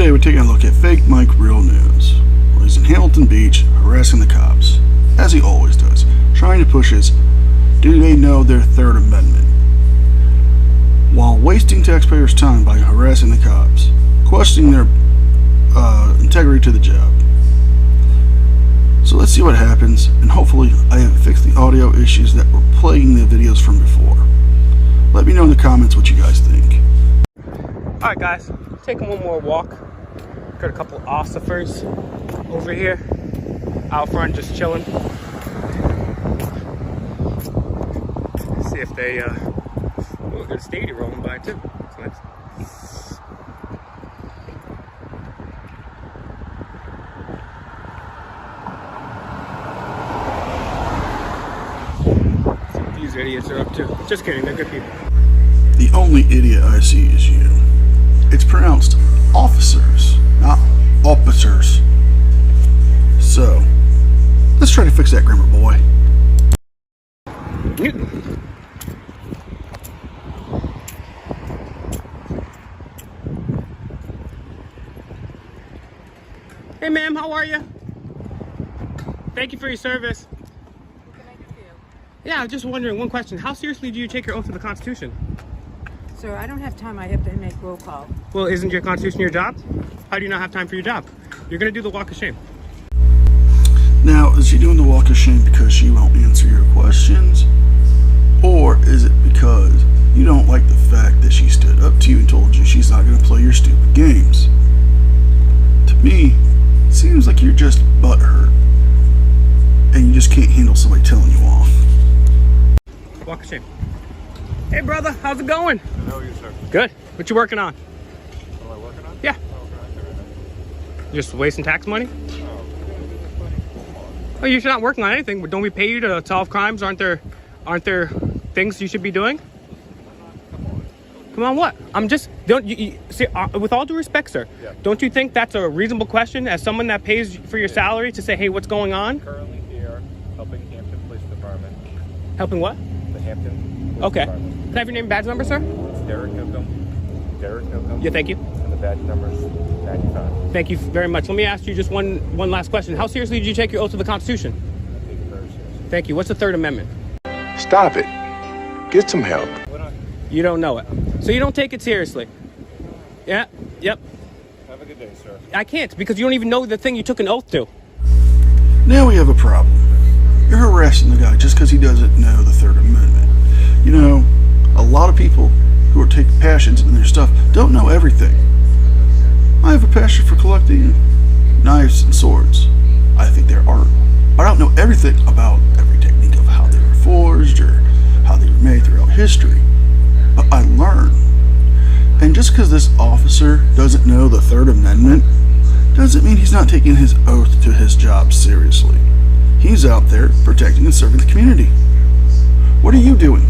Today we're taking a look at Fake Mike Real News. Well, he's in Hampton Beach harassing the cops, as he always does, trying to push his "do they know their Third Amendment?" while wasting taxpayers' time by harassing the cops, questioning their integrity to the job. So let's see what happens, and hopefully I have fixed the audio issues that were plaguing the videos from before. Let me know in the comments what you guys think. Alright guys, taking one more walk. Got a couple ossifers over here out front just chilling. See if they got a stadium rolling by too. So let's see what these idiots are up to. Just kidding, they're good people. The only idiot I see is you. It's pronounced officers, not officers. So, let's try to fix that grammar, boy. Hey ma'am, how are you? Thank you for your service. What can I do for you? Yeah, I was just wondering one question. How seriously do you take your oath to the Constitution? Sir, I don't have time. I have to make roll call. Well, isn't your Constitution your job? How do you not have time for your job? You're gonna do the walk of shame. Now, is she doing the walk of shame because she won't answer your questions? Or is it because you don't like the fact that she stood up to you and told you she's not going to play your stupid games? To me, it seems like you're just butthurt and you just can't handle somebody telling you off. Walk of shame. Hey brother, how's it going? How are you, sir? Good. What you working on? What am I working on? Yeah. Oh, okay. Just wasting tax money? Oh, you're not working on anything, but don't we pay you to solve crimes? Aren't there things you should be doing? Come on, what? I'm just, don't you see, with all due respect, sir, Yeah. Don't you think that's a reasonable question as someone that pays for your salary to say, hey, what's going on? Currently here, helping Hampton Police Department. Helping what? The Hampton Police Okay. Department. Can I have your name and badge number, sir? It's Derek Newcomb. Derek Newcomb. Yeah, thank you. And the badge number is 95. Thank you very much. Let me ask you just one last question. How seriously did you take your oath to the Constitution? I take it very seriously. Thank you. What's the Third Amendment? Stop it. Get some help. What on? You don't know it. So you don't take it seriously. Yeah, yep. Have a good day, sir. I can't because you don't even know the thing you took an oath to. Now we have a problem. You're harassing the guy just because he doesn't know the Third Amendment. You know, a lot of people who are taking passions in their stuff don't know everything. I have a passion for collecting knives and swords. I think they're art. But I don't know everything about every technique of how they were forged or how they were made throughout history. But I learn. And just because this officer doesn't know the Third Amendment doesn't mean he's not taking his oath to his job seriously. He's out there protecting and serving the community. What are you doing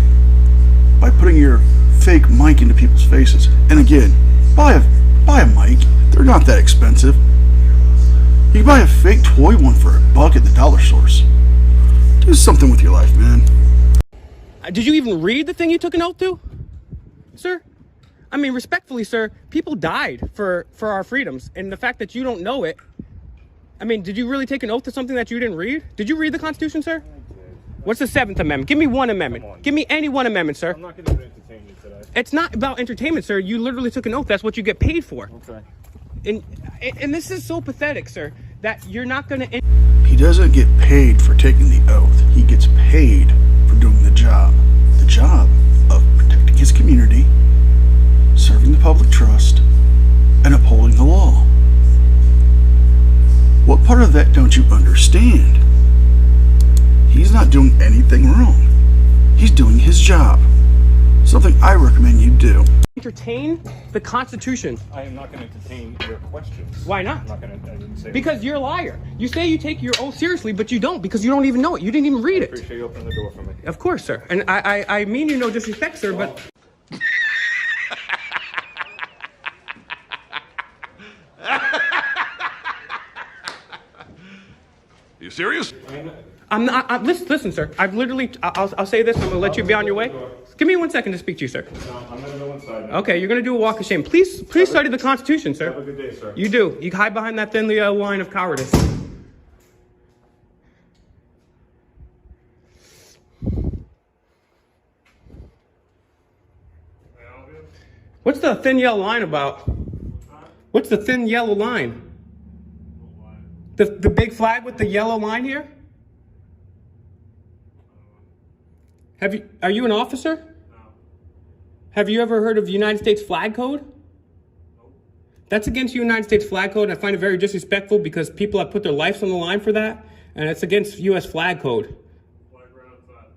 by putting your fake mic into people's faces? And again, buy a mic. They're not that expensive. You can buy a fake toy one for $1 at the dollar stores. Do something with your life, man. Did you even read the thing you took an oath to, sir? I mean, respectfully, sir, people died for our freedoms, and the fact that you don't know it, I mean, did you really take an oath to something that you didn't read? Did you read the Constitution, sir? What's the Seventh Amendment? Give me one amendment. Give me any one amendment, sir. I'm not going to entertain you today. It's not about entertainment, sir. You literally took an oath. That's what you get paid for. Okay. And this is so pathetic, sir, that you're not going to... He doesn't get paid for taking the oath. He gets paid for doing the job. The job of protecting his community, serving the public trust, and upholding the law. What part of that don't you understand? He's not doing anything wrong. He's doing his job. Something I recommend you do. Entertain the Constitution. I am not going to entertain your questions. Why not? I'm not going to. I didn't say Because you're a liar. You say you take your oath seriously, but you don't because you don't even know it. You didn't even read I it. appreciate you opening the door for me. Of course, sir. And I mean you no disrespect, sir, but... You serious? I'm not. Listen, sir. I've literally. I'll say this. I'm gonna let you be on your way. Give me 1 second to speak to you, sir. No, I'm gonna go inside now. Okay, you're gonna do a walk of shame. Please study the Constitution, sir. Have a good day, sir. You do. You hide behind that thin line of cowardice. What's the thin yellow line about? What's the thin yellow line? The big flag with the yellow line here? Are you an officer? No. Have you ever heard of the United States flag code? No. That's against the United States flag code. I find it very disrespectful because people have put their lives on the line for that, and it's against U.S. flag code. Flag right outside.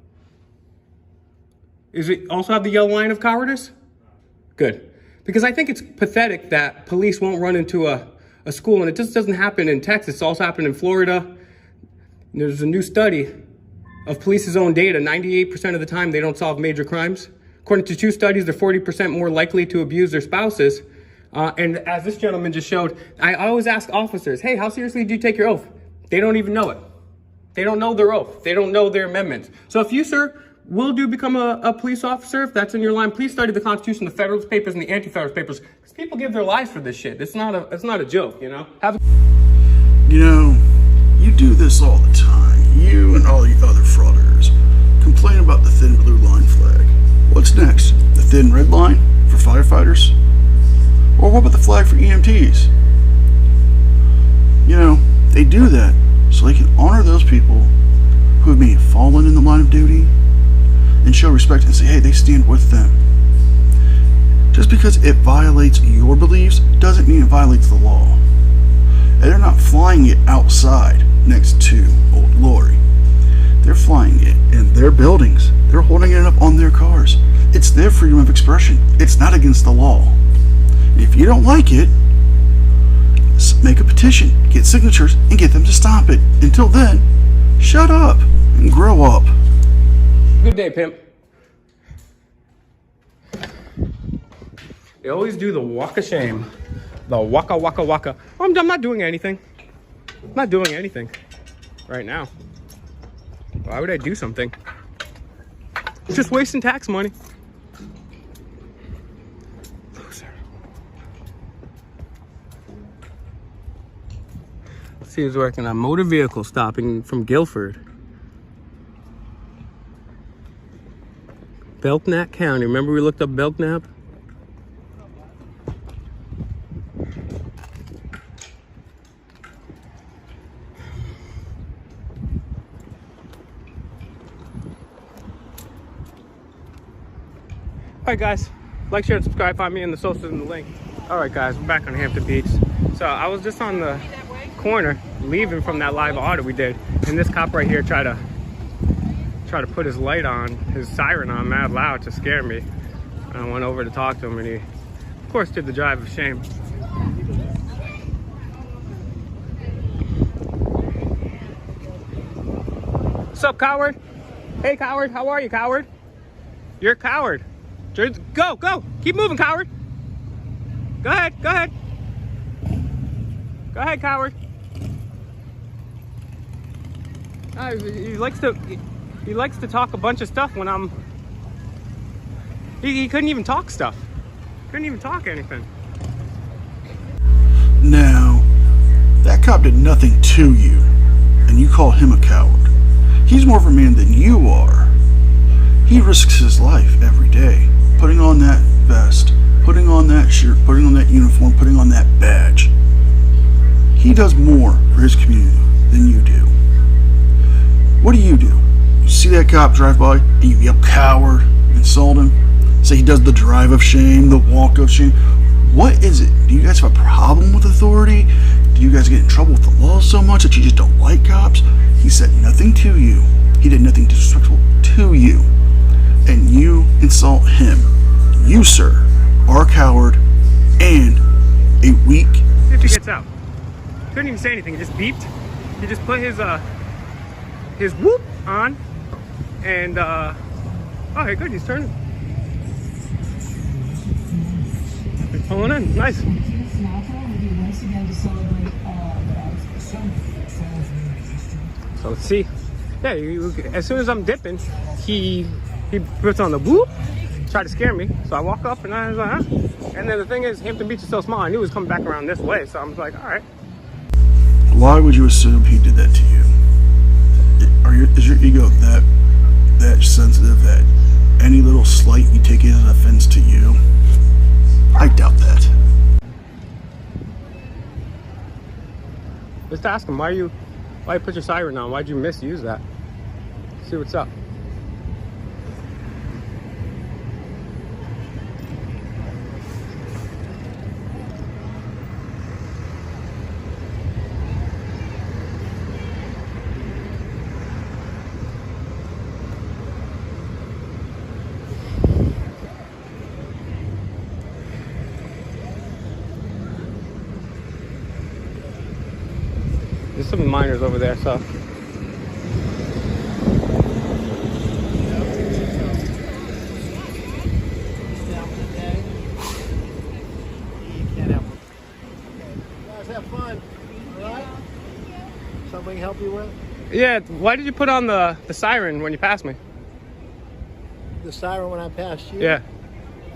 Is it also have the yellow line of cowardice? No. Good. Because I think it's pathetic that police won't run into a school, and it just doesn't happen in Texas. It's also happened in Florida. There's a new study of police's own data. 98% of the time, they don't solve major crimes. According to 2 studies, they're 40% more likely to abuse their spouses. And as this gentleman just showed, I always ask officers, hey, how seriously do you take your oath? They don't even know it. They don't know their oath. They don't know their amendments. So if you, sir, will become a police officer, if that's in your line, please study the Constitution, the Federalist Papers, and the Anti-Federalist Papers. Because people give their lives for this shit. It's not a joke, you know? You know, you do this all the time. You and all the other frauders complain about the thin blue line flag. What's next? The thin red line for firefighters? Or what about the flag for EMTs? You know, they do that so they can honor those people who have maybe fallen in the line of duty and show respect and say, hey, they stand with them. Just because it violates your beliefs doesn't mean it violates the law. And they're not flying it outside next to Old Glory. They're flying it in their buildings. They're holding it up on their cars. It's their freedom of expression. It's not against the law. And if you don't like it, make a petition, get signatures, and get them to stop it. Until then, shut up and grow up. Good day, pimp. They always do the walk of shame. The waka waka waka. I'm not doing anything. I'm not doing anything right now. Why would I do something? It's just wasting tax money. Let's see who's working on motor vehicle stopping from Guilford. Belknap County. Remember we looked up Belknap? Alright guys, like, share, and subscribe. Find me in the socials in the link. Alright guys, we're back on Hampton Beach. So I was just on the corner leaving from that live auto we did, and this cop right here tried to put his light on, his siren on mad loud to scare me. And I went over to talk to him, and he of course did the drive of shame. What's up, coward? Hey coward, how are you, coward? You're a coward. Go! Keep moving, coward! Go ahead! Go ahead, coward! He likes to talk a bunch of stuff when I'm... He couldn't even talk stuff. Couldn't even talk anything. Now, that cop did nothing to you, and you call him a coward. He's more of a man than you are. He risks his life every day, putting on that vest, putting on that shirt, putting on that uniform, putting on that badge. He does more for his community than you do. What do? You see that cop drive by and you yell coward, insult him, say he does the drive of shame, the walk of shame. What is it? Do you guys have a problem with authority? Do you guys get in trouble with the law so much that you just don't like cops? He said nothing to you. He did nothing disrespectful to you. And you insult him. You, sir, are a coward and a weak... If he gets out. Couldn't even say anything. He just beeped. He just put his whoop on. And, oh, hey, good. He's turning. He's pulling in. Nice. So let's see. Yeah, as soon as I'm dipping, he He puts on the whoop, tried to scare me. So I walk up and I was like, huh? And then the thing is, Hampton Beach is so small. I knew he was coming back around this way. So I was like, all right. Why would you assume he did that to you? Is your ego that sensitive that any little slight you take it as an offense to you? I doubt that. Just ask him, why you put your siren on? Why'd you misuse that? See what's up. There's some miners over there, so. Guys, have fun. All right? Something we can help you with? Yeah, why did you put on the siren when you passed me? The siren when I passed you? Yeah.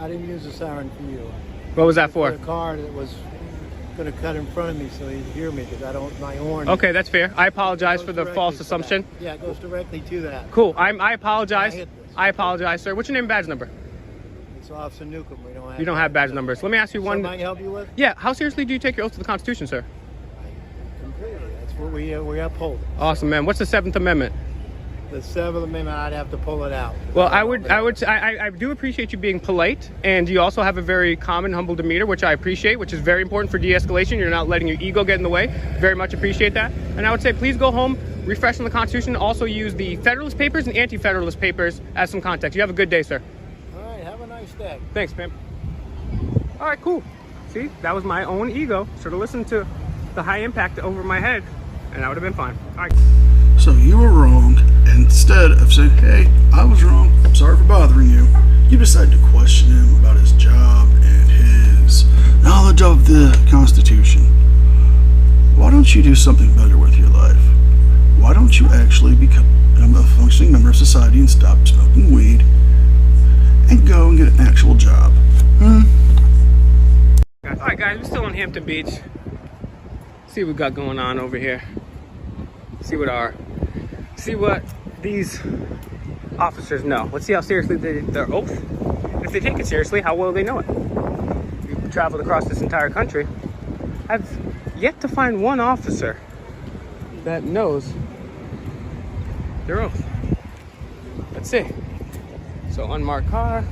I didn't use the siren for you. What was that for? The car that was going to cut in front of me so he'd hear me because I don't, my horn. Okay, that's fair. I apologize goes for the directly false to assumption. that. Yeah, it goes directly to that. Cool. I apologize. I hit this. I apologize, sir. What's your name and badge number? It's Officer Newcomb. We don't have. You don't have badge numbers. Let me ask you one. Something I can help you with? Yeah, how seriously do you take your oath to the Constitution, sir? Completely. That's what we uphold. Awesome, man. What's the 7th Amendment? The 7th Amendment, I'd have to pull it out. Well, I do appreciate you being polite, and you also have a very calm and humble demeanor, which I appreciate, which is very important for de-escalation. You're not letting your ego get in the way. Very much appreciate that. And I would say, please go home, refresh on the Constitution. Also use the Federalist Papers and Anti-Federalist Papers as some context. You have a good day, sir. All right, have a nice day. Thanks, pimp. All right, cool. See, that was my own ego. Should have listened to the high impact over my head, and I would have been fine. All right. So you were wrong. Instead of saying, hey, I was wrong, I'm sorry for bothering you, you decided to question him about his job and his knowledge of the Constitution. Why don't you do something better with your life? Why don't you actually become a functioning member of society and stop smoking weed and go and get an actual job? Alright guys, we're still in Hampton Beach. See what we got going on over here. See what these officers know. Let's see how seriously their oath. If they take it seriously, how well they know it. We've traveled across this entire country. I've yet to find one officer that knows their oath. Let's see. So unmarked car.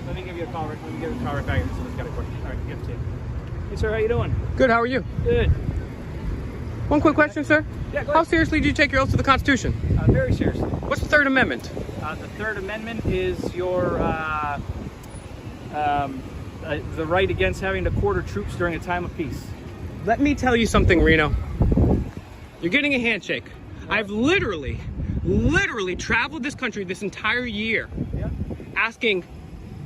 Let me give you a call. Let me give you a call right back. Someone's got a question. All right, give it to you. Hey, sir, how you doing? Good. How are you? Good. One quick question, sir. Yeah, go How ahead. seriously do you take your oath to the Constitution? Very seriously. What's the Third Amendment? The Third Amendment is your the right against having to quarter troops during a time of peace. Let me tell you something, Reno. You're getting a handshake. I've literally traveled this country this entire year Yeah. asking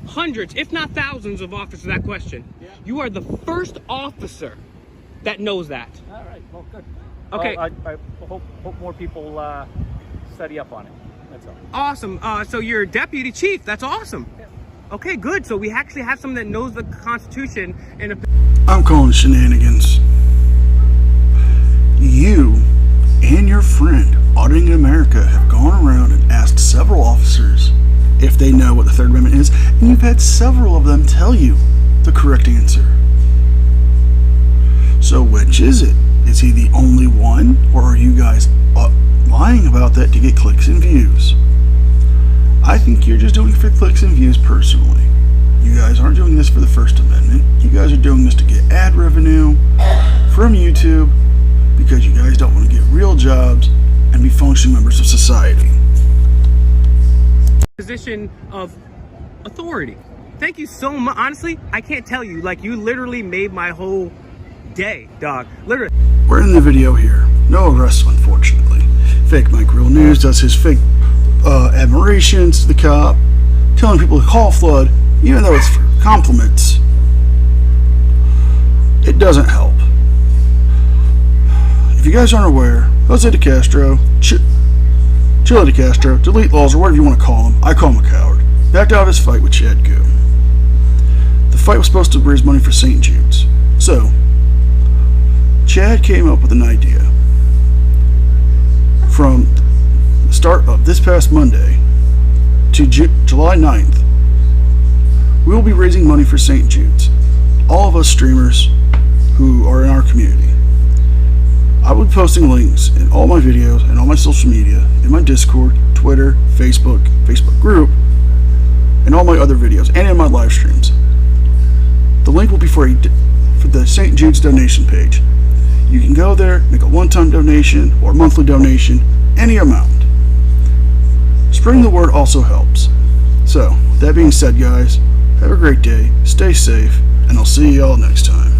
hundreds, if not thousands of officers that question. Yeah. You are the first officer that knows that. All right. Well, good. Okay. Well, I hope more people study up on it. That's all. Awesome. So you're deputy chief. That's awesome. Yeah. Okay, good. So we actually have someone that knows the Constitution and I'm calling shenanigans. You and your friend, Auditing America, have gone around and asked several officers if they know what the Third Amendment is, and you've had several of them tell you the correct answer. So which is it? Is he the only one, or are you guys lying about that to get clicks and views? I think you're just doing it for clicks and views personally. You guys aren't doing this for the First Amendment. You guys are doing this to get ad revenue from YouTube because you guys don't want to get real jobs and be functioning members of society. position of authority. Thank you so much. Honestly, I can't tell you. Like, you literally made my whole day, dog. Literally. We're in the video here. No arrests, unfortunately. Fake Mike Real News does his fake admirations to the cop, telling people to call Flood, even though it's for compliments. It doesn't help. If you guys aren't aware, Jose de Castro, Chile de Castro, Delete Laws, or whatever you want to call him, I call him a coward, backed out of his fight with Chad Goo. The fight was supposed to raise money for St. Jude's. So, Chad came up with an idea. From the start of this past Monday to July 9th, we will be raising money for St. Jude's. All of us streamers who are in our community. I will be posting links in all my videos and all my social media, in my Discord, Twitter, Facebook group, and all my other videos, and in my live streams. The link will be for the St. Jude's donation page. You can go there, make a one-time donation or monthly donation, any amount. Spreading the word also helps. So, that being said, guys, have a great day, stay safe, and I'll see y'all next time.